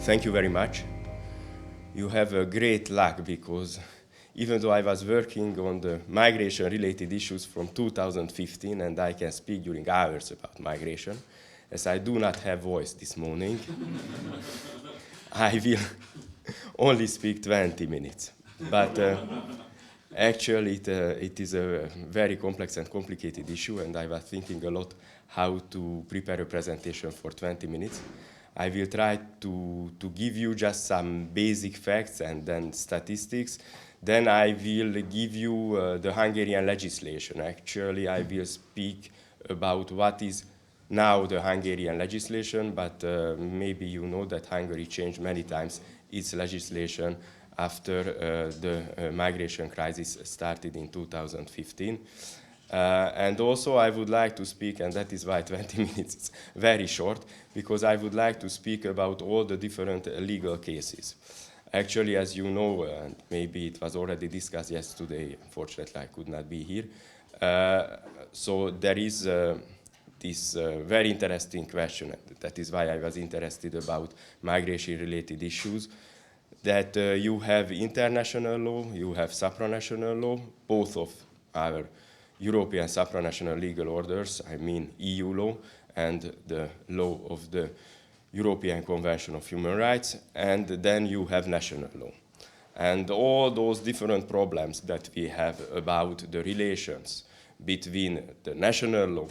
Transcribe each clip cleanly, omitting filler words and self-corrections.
Thank you very much. You have a great luck because even though I was working on the migration-related issues from 2015 and I can speak during hours about migration, as I do not have voice this morning, I will only speak 20 minutes. But actually it is a very complex and complicated issue, and I was thinking a lot how to prepare a presentation for 20 minutes. I will try to give you just some basic facts and then statistics. Then I will give you the Hungarian legislation. Actually, I will speak about what is now the Hungarian legislation, but maybe you know that Hungary changed many times its legislation after the migration crisis started in 2015. And also I would like to speak, and that is why 20 minutes is very short, because I would like to speak about all the different legal cases. Actually, as you know, and maybe it was already discussed yesterday, unfortunately I could not be here, so there is this very interesting question, that is why I was interested about migration-related issues, that you have international law, you have supranational law, both of our European supranational legal orders, I mean EU law and the law of the European Convention of Human Rights, and then you have national law. And all those different problems that we have about the relations between the national law,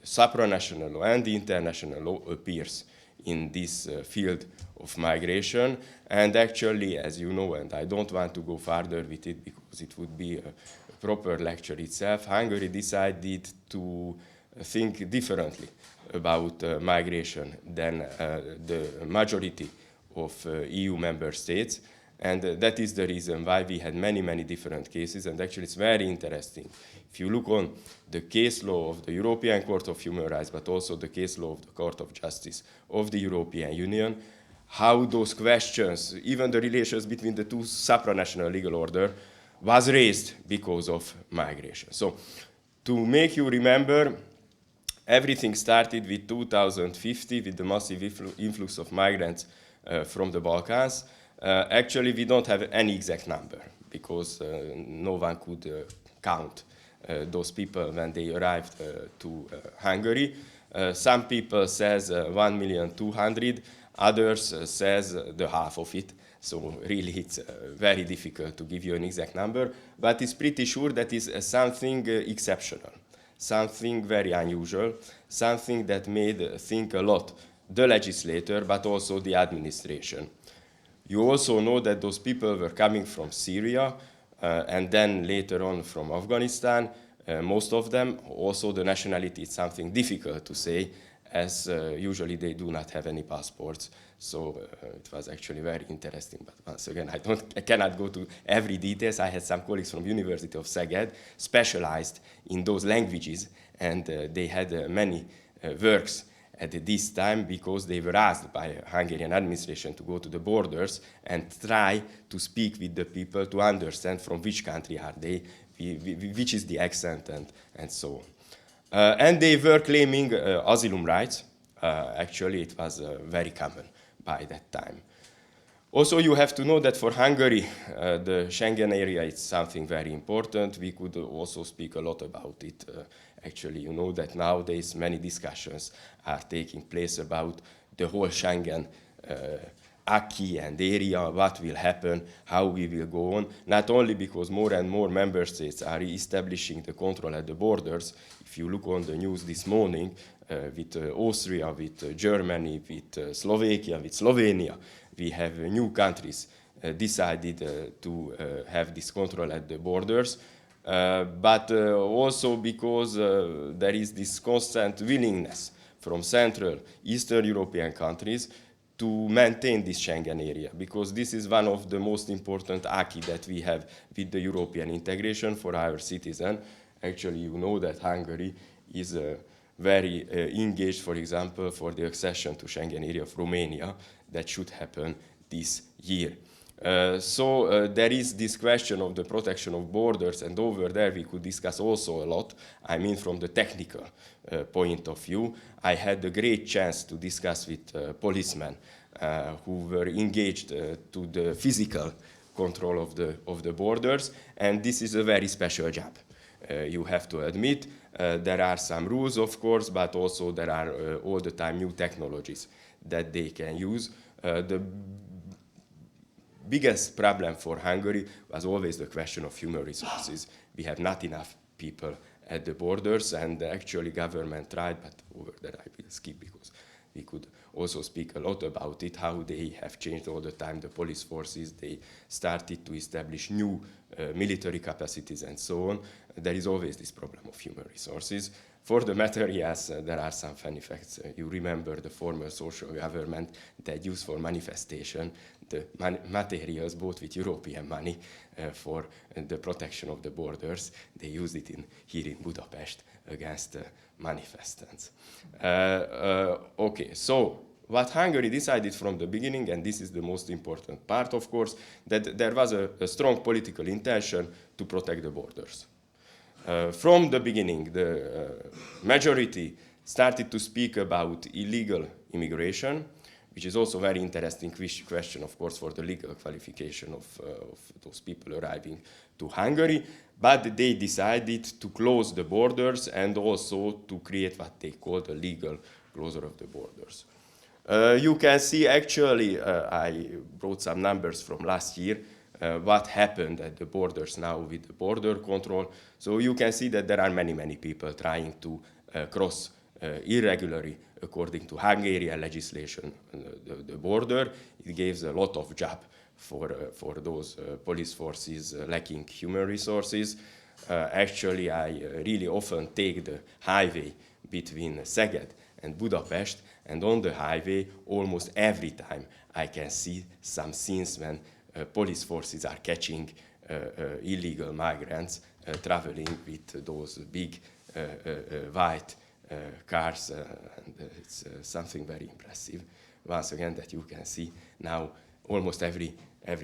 the supranational law, and the international law appears in this field of migration. And actually, as you know, and I don't want to go further with it because it would be a proper lecture itself, Hungary decided to think differently about migration than the majority of EU member states. And that is the reason why we had many, many different cases. And actually, it's very interesting. If you look on the case law of the European Court of Human Rights, but also the case law of the Court of Justice of the European Union, how those questions, even the relations between the two supranational legal order, was raised because of migration. So, to make you remember, everything started with 2050 with the massive influx of migrants from the Balkans. Actually, we don't have any exact number because no one could count those people when they arrived to Hungary. Some people says 1,200,000, others says the half of it. So really it's very difficult to give you an exact number, but it's pretty sure that is something exceptional, something very unusual, something that made think a lot the legislator, but also the administration. You also know that those people were coming from Syria and then later on from Afghanistan, most of them. Also the nationality is something difficult to say, as usually they do not have any passports. So it was actually very interesting, but once again, I cannot go to every details. I had some colleagues from University of Szeged specialized in those languages, and they had many works at this time because they were asked by Hungarian administration to go to the borders and try to speak with the people to understand from which country are they, which is the accent, and so on. And they were claiming asylum rights. Actually, it was very common by that time. Also, you have to know that for Hungary, the Schengen area is something very important. We could also speak a lot about it. Actually, you know that nowadays many discussions are taking place about the whole Schengen acquis and area, what will happen, how we will go on, not only because more and more member states are establishing the control at the borders. If you look on the news this morning, with Austria, with Germany, with Slovakia, with Slovenia, we have new countries decided to have this control at the borders, but also because there is this constant willingness from Central Eastern European countries to maintain this Schengen area, because this is one of the most important acquis that we have with the European integration for our citizens. Actually, you know that Hungary is very engaged, for example, for the accession to Schengen area of Romania that should happen this year. So there is this question of the protection of borders, and over there we could discuss also a lot, I mean from the technical point of view. I had a great chance to discuss with policemen who were engaged to the physical control of the borders, and this is a very special job. You have to admit there are some rules, of course, but also there are all the time new technologies that they can use. The biggest problem for Hungary was always the question of human resources. We have not enough people at the borders, and actually government tried, but over there I will skip because we could also speak a lot about it, how they have changed all the time the police forces. They started to establish new military capacities and so on. There is always this problem of human resources. For the materials, there are some funny facts. You remember the former social government that used for manifestation the materials bought with European money for the protection of the borders. They used it here in Budapest against manifestants. Okay, so what Hungary decided from the beginning, and this is the most important part, of course, that there was a strong political intention to protect the borders. From the beginning, the majority started to speak about illegal immigration, which is also a very interesting question, of course, for the legal qualification of those people arriving to Hungary. But they decided to close the borders and also to create what they call the legal closure of the borders. You can see, actually, I brought some numbers from last year, what happened at the borders now with the border control. So you can see that there are many, many people trying to cross irregularly according to Hungarian legislation the border. It gives a lot of job for those police forces lacking human resources. Actually, I really often take the highway between Szeged and Budapest, and on the highway, almost every time I can see some scenes when police forces are catching illegal migrants traveling with those big white cars, and it's something very impressive, once again, that you can see now almost every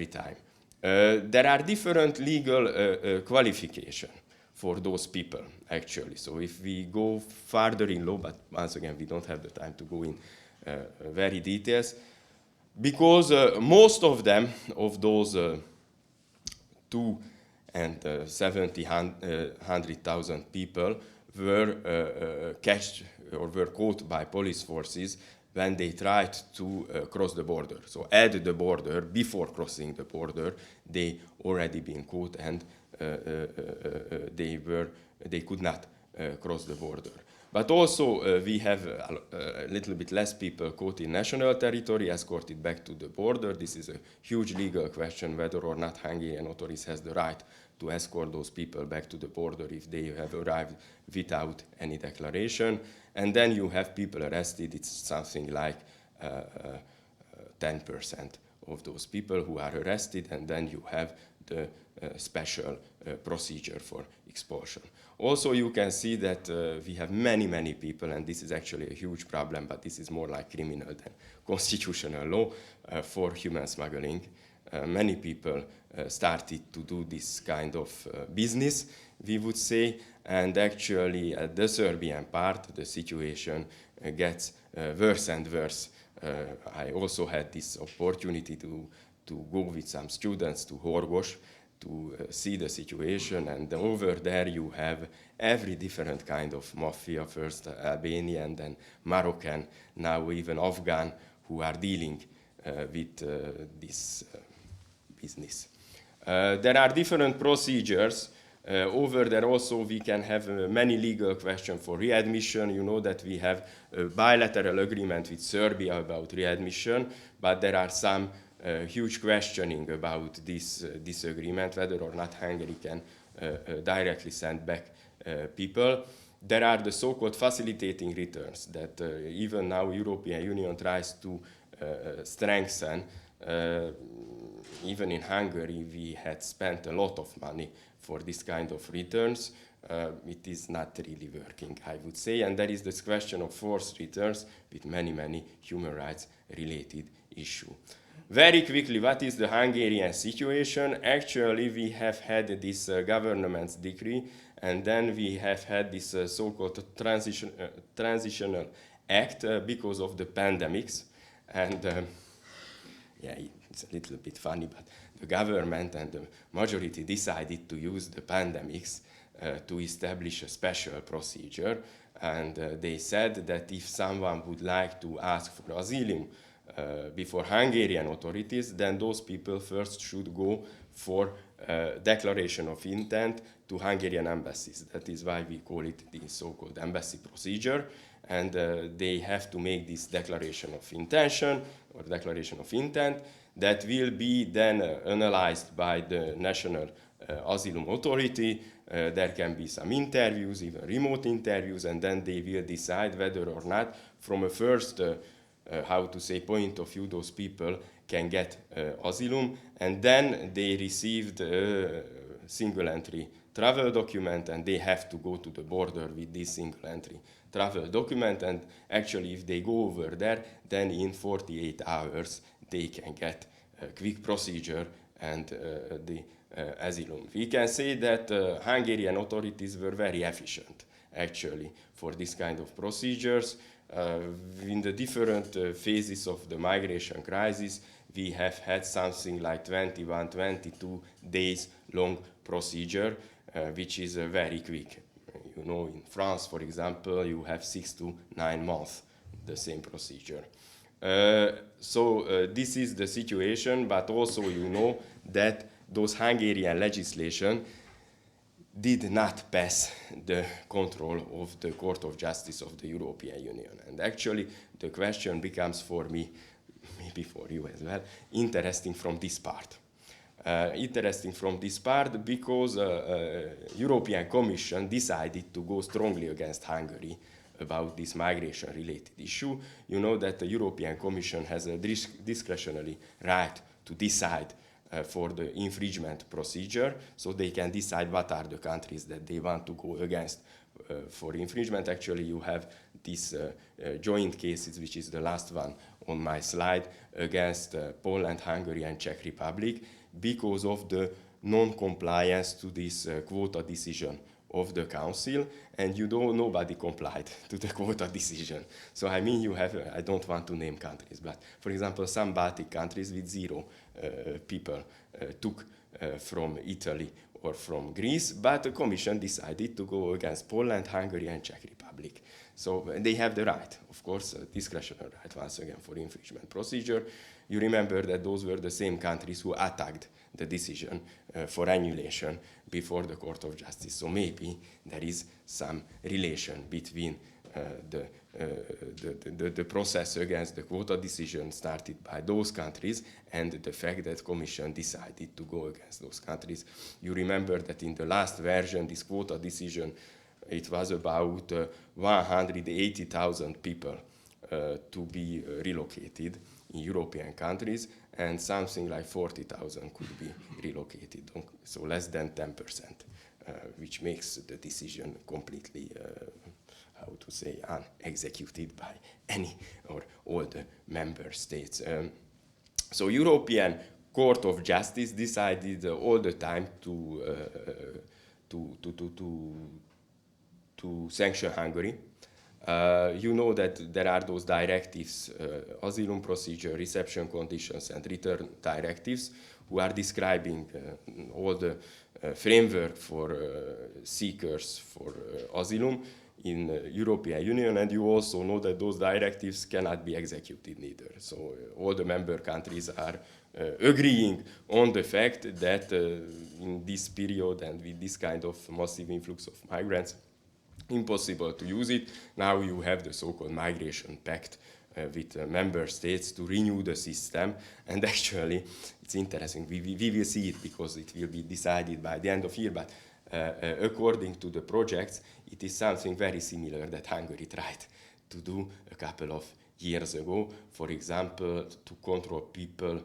time. There are different legal qualifications for those people, actually. So if we go farther in law, but once again, we don't have the time to go in very details, because most of them, of those 270,000 people, were catched or were caught by police forces when they tried to cross the border. So at the border, before crossing the border, they already been caught, and they could not cross the border. But also we have a little bit less people caught in national territory, escorted back to the border. This is a huge legal question, whether or not Hungarian authorities has the right to escort those people back to the border if they have arrived without any declaration. And then you have people arrested. It's something like 10% of those people who are arrested, and then you have the special procedure for expulsion. Also, you can see that we have many, many people, and this is actually a huge problem, but this is more like criminal than constitutional law for human smuggling. Many people started to do this kind of business, we would say, and actually at the Serbian part, the situation gets worse and worse. I also had this opportunity to go with some students to Horgos to see the situation, and over there you have every different kind of mafia, first Albanian, then Moroccan, now even Afghan, who are dealing with this business. There are different procedures. Over there also we can have many legal questions for readmission. You know that we have a bilateral agreement with Serbia about readmission, but there are some huge questioning about this agreement, whether or not Hungary can directly send back people. There are the so-called facilitating returns that even now European Union tries to strengthen. Even in Hungary, we had spent a lot of money for this kind of returns. It is not really working, I would say. And there is this question of forced returns with many, many human rights related issues. Very quickly, what is the Hungarian situation? Actually, we have had this government's decree, and then we have had this so-called transitional act because of the pandemics. And yeah, it's a little bit funny, but the government and the majority decided to use the pandemics to establish a special procedure, and they said that if someone would like to ask for asylum before Hungarian authorities, then those people first should go for declaration of intent to Hungarian embassies. That is why we call it the so-called embassy procedure, and they have to make this declaration of intention or declaration of intent that will be then analyzed by the national asylum authority. There can be some interviews, even remote interviews, and then they will decide whether or not from a first how to say point of view those people can get asylum, and then they received a single entry travel document, and they have to go to the border with this single entry travel document, and actually if they go over there, then in 48 hours they can get a quick procedure and the asylum. We can say that Hungarian authorities were very efficient actually for this kind of procedures. In the different phases of the migration crisis, we have had something like 21, 22 days long procedure, which is very quick. You know, in France, for example, you have 6 to 9 months, the same procedure. So this is the situation, but also you know that those Hungarian legislation did not pass the control of the Court of Justice of the European Union. And actually, the question becomes for me, maybe for you as well, interesting from this part. Because European Commission decided to go strongly against Hungary about this migration-related issue. You know that the European Commission has a discretionary right to decide for the infringement procedure, so they can decide what are the countries that they want to go against for infringement. Actually, you have these joint cases, which is the last one on my slide, against Poland, Hungary, and Czech Republic because of the non-compliance to this quota decision of the Council, and you know nobody complied to the quota decision. So I mean, you have, I don't want to name countries, but for example, some Baltic countries with 0 people took from Italy or from Greece, but the Commission decided to go against Poland, Hungary, and Czech Republic. So they have the right, of course, discretionary right once again for infringement procedure. You remember that those were the same countries who attacked the decision for annulation before the Court of Justice. So maybe there is some relation between the process against the quota decision started by those countries and the fact that Commission decided to go against those countries. You remember that in the last version, this quota decision, it was about 180,000 people to be relocated in European countries, and something like 40,000 could be relocated, so less than 10%, which makes the decision completely, how to say, unexecuted by any or all the member states. So European Court of Justice decided all the time to sanction Hungary. You know that there are those directives, asylum procedure, reception conditions, and return directives, who are describing all the framework for seekers for asylum in the European Union, and you also know that those directives cannot be executed neither. So all the member countries are agreeing on the fact that in this period and with this kind of massive influx of migrants, impossible to use it. Now you have the so-called migration pact with member states to renew the system, and actually it's interesting, we will see it because it will be decided by the end of year, but according to the projects, it is something very similar that Hungary tried to do a couple of years ago, for example, to control people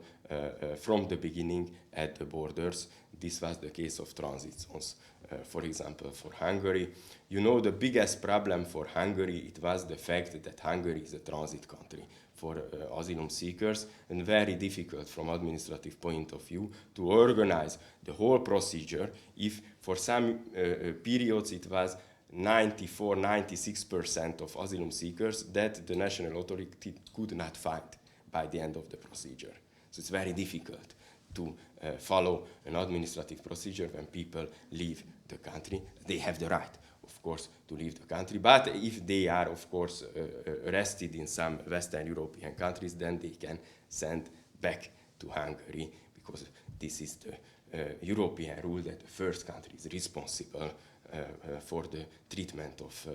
from the beginning at the borders. This was the case of transit zones, for example, for Hungary. You know, the biggest problem for Hungary, it was the fact that Hungary is a transit country for asylum seekers, and very difficult from administrative point of view to organize the whole procedure if for some periods it was 94-96% of asylum seekers that the national authority could not find by the end of the procedure. So it's very difficult to follow an administrative procedure when people leave the country. They have the right, of course, to leave the country, but if they are, of course, arrested in some Western European countries, then they can send back to Hungary, because this is the European rule that the first country is responsible for the treatment of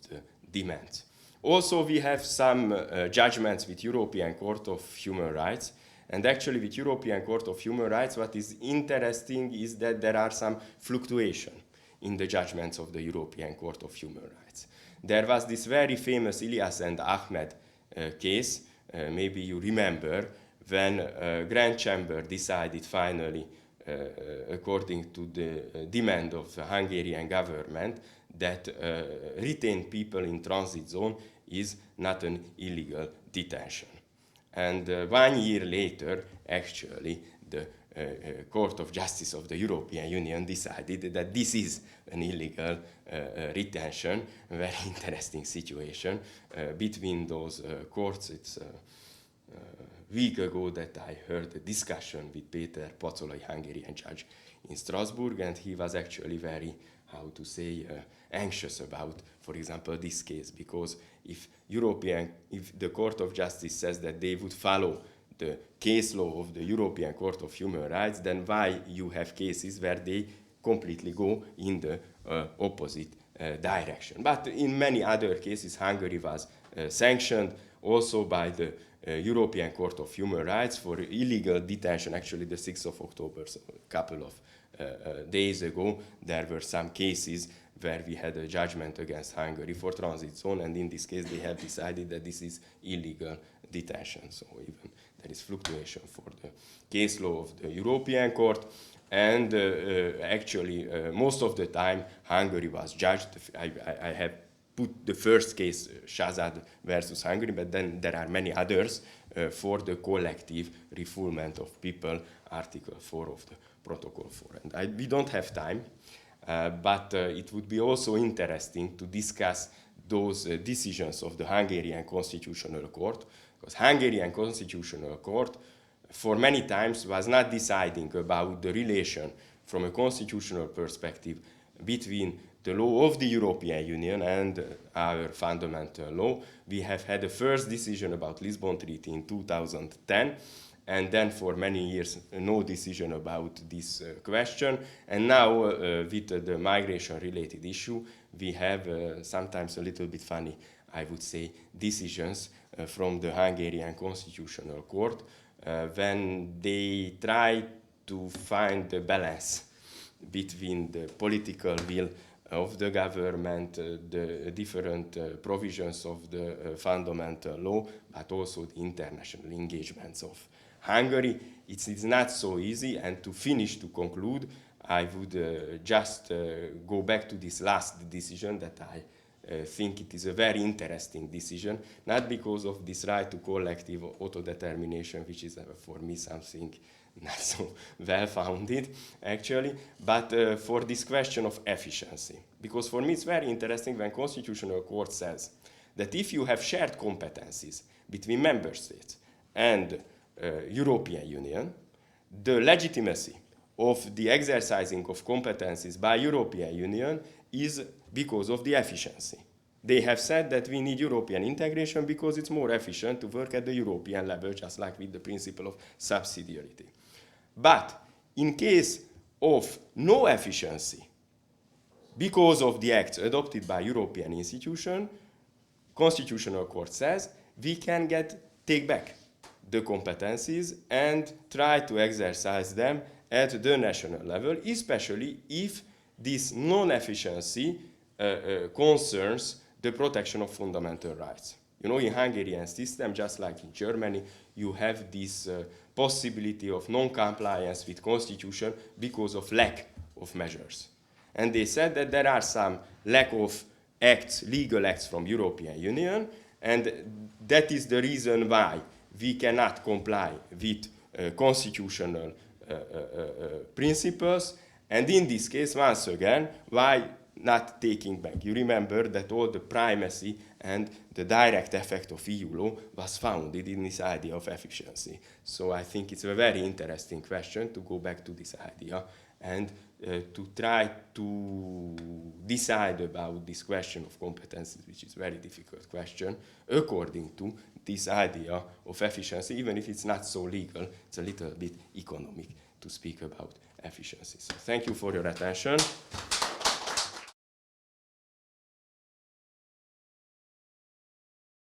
the demands. Also, we have some judgments with European Court of Human Rights. And actually, with European Court of Human Rights, what is interesting is that there are some fluctuation in the judgments of the European Court of Human Rights. There was this very famous Ilyas and Ahmed case, maybe you remember, when Grand Chamber decided finally, according to the demand of the Hungarian government, that retained people in transit zone is not an illegal detention. And 1 year later, actually, the Court of Justice of the European Union decided that this is an illegal retention. A very interesting situation between those courts. It's a week ago that I heard a discussion with Péter Pacolai, Hungarian judge in Strasbourg, and he was actually very, how to say, anxious about, for example, this case, because if the Court of Justice says that they would follow the case law of the European Court of Human Rights, then why you have cases where they completely go in the opposite direction? But in many other cases, Hungary was sanctioned also by the European Court of Human Rights for illegal detention. Actually, the 6th of October, so a couple of days ago, there were some cases where we had a judgment against Hungary for transit zone, and in this case they have decided that this is illegal detention. So even there is fluctuation for the case law of the European Court, and actually most of the time Hungary was judged. I have put the first case, Shazad versus Hungary, but then there are many others for the collective refoulement of people, Article 4 of the Protocol 4. And we don't have time. But it would be also interesting to discuss those decisions of the Hungarian Constitutional Court, because Hungarian Constitutional Court for many times was not deciding about the relation from a constitutional perspective between the law of the European Union and our fundamental law. We have had a first decision about Lisbon Treaty in 2010, and then for many years no decision about this question. And now with the migration-related issue, we have sometimes a little bit funny, I would say, decisions from the Hungarian Constitutional Court when they try to find the balance between the political will of the government, the different provisions of the fundamental law, but also the international engagements of Hungary. It's not so easy, and to conclude, I would just go back to this last decision that I think it is a very interesting decision, not because of this right to collective autodetermination, which is for me something not so well-founded, actually, but for this question of efficiency. Because for me it's very interesting when Constitutional Court says that if you have shared competencies between member states and European Union, the legitimacy of the exercising of competencies by European Union is because of the efficiency. They have said that we need European integration because it's more efficient to work at the European level, just like with the principle of subsidiarity. But in case of no efficiency, because of the acts adopted by European institution, Constitutional Court says we can take back the competencies and try to exercise them at the national level, especially if this non-efficiency concerns the protection of fundamental rights. You know, in Hungarian system, just like in Germany, you have this possibility of non-compliance with constitution because of lack of measures. And they said that there are some lack of acts, legal acts from European Union, and that is the reason why we cannot comply with constitutional principles. And in this case, once again, why not taking back. You remember that all the primacy and the direct effect of EU law was founded in this idea of efficiency. So I think it's a very interesting question to go back to this idea and to try to decide about this question of competencies, which is a very difficult question, according to this idea of efficiency. Even if it's not so legal, it's a little bit economic to speak about efficiency. So thank you for your attention.